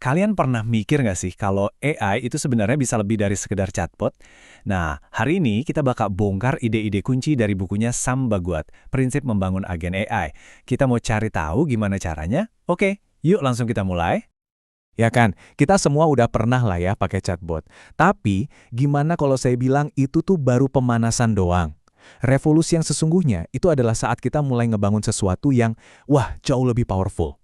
Kalian pernah mikir nggak sih kalau AI itu sebenarnya bisa lebih dari sekedar chatbot? Nah, hari ini kita bakal bongkar ide-ide kunci dari bukunya Sam Baguat, Prinsip Membangun Agen AI. Kita mau cari tahu gimana caranya? Oke, yuk langsung kita mulai. Ya kan, kita semua udah pernah lah ya pakai chatbot. Tapi, gimana kalau saya bilang itu tuh baru pemanasan doang? Revolusi yang sesungguhnya itu adalah saat kita mulai ngebangun sesuatu yang, wah, jauh lebih powerful.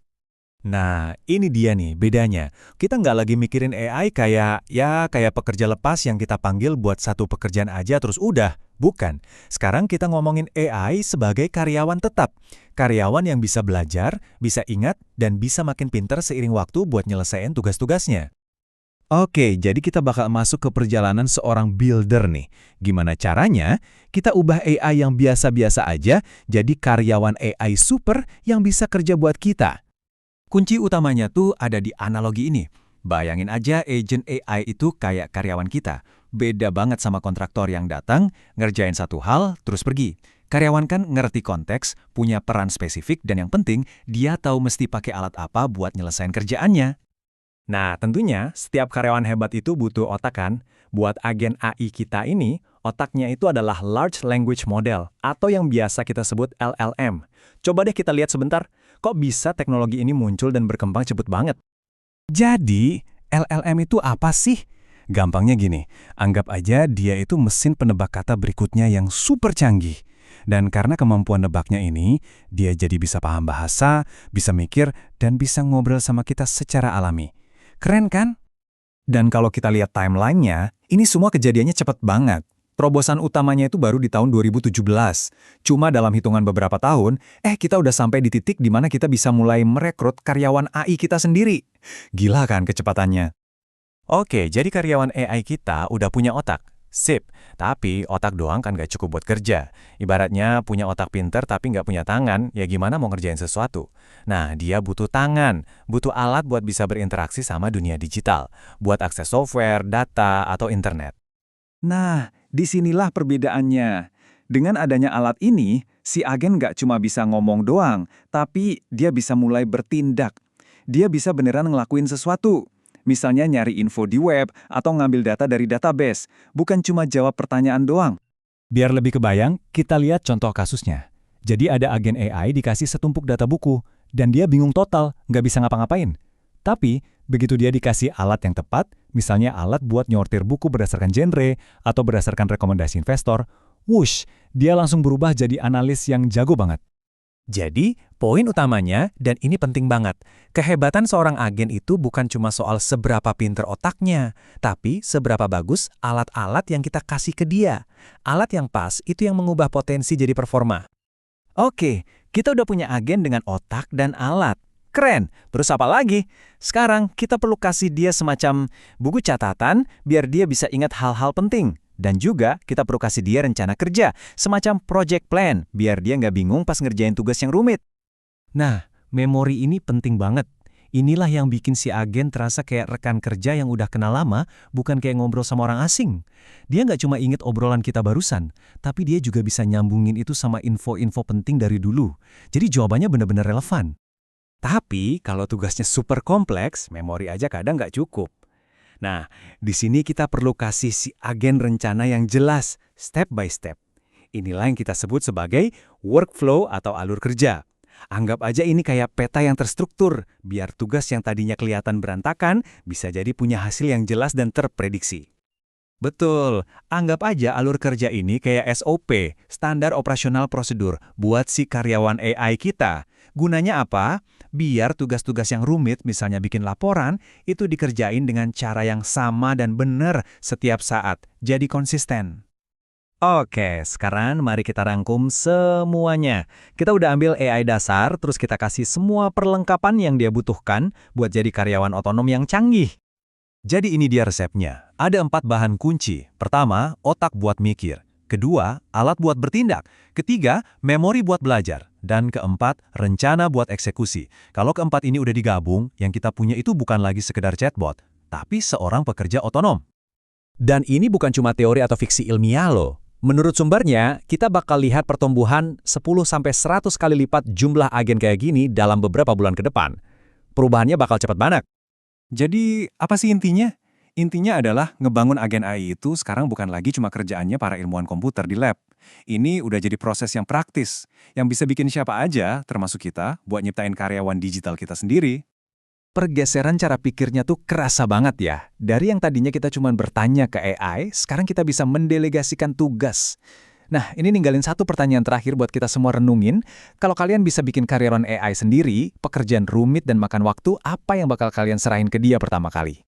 Nah, ini dia nih bedanya. Kita nggak lagi mikirin AI kayak pekerja lepas yang kita panggil buat satu pekerjaan aja terus udah. Bukan. Sekarang kita ngomongin AI sebagai karyawan tetap. Karyawan yang bisa belajar, bisa ingat, dan bisa makin pinter seiring waktu buat nyelesain tugas-tugasnya. Oke, jadi kita bakal masuk ke perjalanan seorang builder nih. Gimana caranya? Kita ubah AI yang biasa-biasa aja jadi karyawan AI super yang bisa kerja buat kita. Kunci utamanya tuh ada di analogi ini. Bayangin aja agent AI itu kayak karyawan kita. Beda banget sama kontraktor yang datang, ngerjain satu hal, terus pergi. Karyawan kan ngerti konteks, punya peran spesifik, dan yang penting, dia tahu mesti pakai alat apa buat nyelesain kerjaannya. Nah, tentunya setiap karyawan hebat itu butuh otak kan? Buat agen AI kita ini, otaknya itu adalah Large Language Model, atau yang biasa kita sebut LLM. Coba deh kita lihat sebentar, kok bisa teknologi ini muncul dan berkembang cepet banget? Jadi, LLM itu apa sih? Gampangnya gini, anggap aja dia itu mesin penebak kata berikutnya yang super canggih. Dan karena kemampuan nebaknya ini, dia jadi bisa paham bahasa, bisa mikir, dan bisa ngobrol sama kita secara alami. Keren kan? Dan kalau kita lihat timeline-nya, ini semua kejadiannya cepat banget. Terobosan utamanya itu baru di tahun 2017. Cuma dalam hitungan beberapa tahun, kita udah sampai di titik di mana kita bisa mulai merekrut karyawan AI kita sendiri. Gila kan kecepatannya? Oke, jadi karyawan AI kita udah punya otak. Sip, tapi otak doang kan gak cukup buat kerja. Ibaratnya punya otak pinter tapi nggak punya tangan, ya gimana mau ngerjain sesuatu? Nah, dia butuh tangan, butuh alat buat bisa berinteraksi sama dunia digital, buat akses software, data, atau internet. Nah, disinilah perbedaannya. Dengan adanya alat ini, si agen nggak cuma bisa ngomong doang, tapi dia bisa mulai bertindak. Dia bisa beneran ngelakuin sesuatu. Misalnya nyari info di web atau ngambil data dari database, bukan cuma jawab pertanyaan doang. Biar lebih kebayang, kita lihat contoh kasusnya. Jadi ada agen AI dikasih setumpuk data buku, dan dia bingung total, nggak bisa ngapa-ngapain. Tapi, begitu dia dikasih alat yang tepat, misalnya alat buat nyortir buku berdasarkan genre atau berdasarkan rekomendasi investor, wush, dia langsung berubah jadi analis yang jago banget. Jadi, poin utamanya, dan ini penting banget, kehebatan seorang agen itu bukan cuma soal seberapa pinter otaknya, tapi seberapa bagus alat-alat yang kita kasih ke dia. Alat yang pas itu yang mengubah potensi jadi performa. Oke, kita udah punya agen dengan otak dan alat. Keren, terus apa lagi? Sekarang kita perlu kasih dia semacam buku catatan biar dia bisa ingat hal-hal penting. Dan juga kita perlu kasih dia rencana kerja, semacam project plan, biar dia nggak bingung pas ngerjain tugas yang rumit. Nah, memori ini penting banget. Inilah yang bikin si agen terasa kayak rekan kerja yang udah kenal lama, bukan kayak ngobrol sama orang asing. Dia nggak cuma inget obrolan kita barusan, tapi dia juga bisa nyambungin itu sama info-info penting dari dulu. Jadi jawabannya benar-benar relevan. Tapi kalau tugasnya super kompleks, memori aja kadang nggak cukup. Nah, di sini kita perlu kasih si agen rencana yang jelas, step by step. Inilah yang kita sebut sebagai workflow atau alur kerja. Anggap aja ini kayak peta yang terstruktur, biar tugas yang tadinya kelihatan berantakan bisa jadi punya hasil yang jelas dan terprediksi. Betul, anggap aja alur kerja ini kayak SOP, standar operasional prosedur, buat si karyawan AI kita. Gunanya apa? Biar tugas-tugas yang rumit, misalnya bikin laporan, itu dikerjain dengan cara yang sama dan benar setiap saat. Jadi konsisten. Oke, sekarang mari kita rangkum semuanya. Kita udah ambil AI dasar, terus kita kasih semua perlengkapan yang dia butuhkan buat jadi karyawan otonom yang canggih. Jadi ini dia resepnya. Ada 4 bahan kunci. Pertama, otak buat mikir. Kedua, alat buat bertindak. Ketiga, memori buat belajar. Dan keempat, rencana buat eksekusi. Kalau keempat ini udah digabung, yang kita punya itu bukan lagi sekedar chatbot, tapi seorang pekerja otonom. Dan ini bukan cuma teori atau fiksi ilmiah loh. Menurut sumbernya, kita bakal lihat pertumbuhan 10-100 kali lipat jumlah agen kayak gini dalam beberapa bulan ke depan. Perubahannya bakal cepat banget. Jadi, apa sih intinya? Intinya adalah ngebangun agen AI itu sekarang bukan lagi cuma kerjaannya para ilmuwan komputer di lab. Ini udah jadi proses yang praktis, yang bisa bikin siapa aja, termasuk kita, buat nyiptain karyawan digital kita sendiri. Pergeseran cara pikirnya tuh kerasa banget ya. Dari yang tadinya kita cuma bertanya ke AI, sekarang kita bisa mendelegasikan tugas. Nah, ini ninggalin satu pertanyaan terakhir buat kita semua renungin. Kalau kalian bisa bikin karyawan AI sendiri, pekerjaan rumit dan makan waktu, apa yang bakal kalian serahin ke dia pertama kali?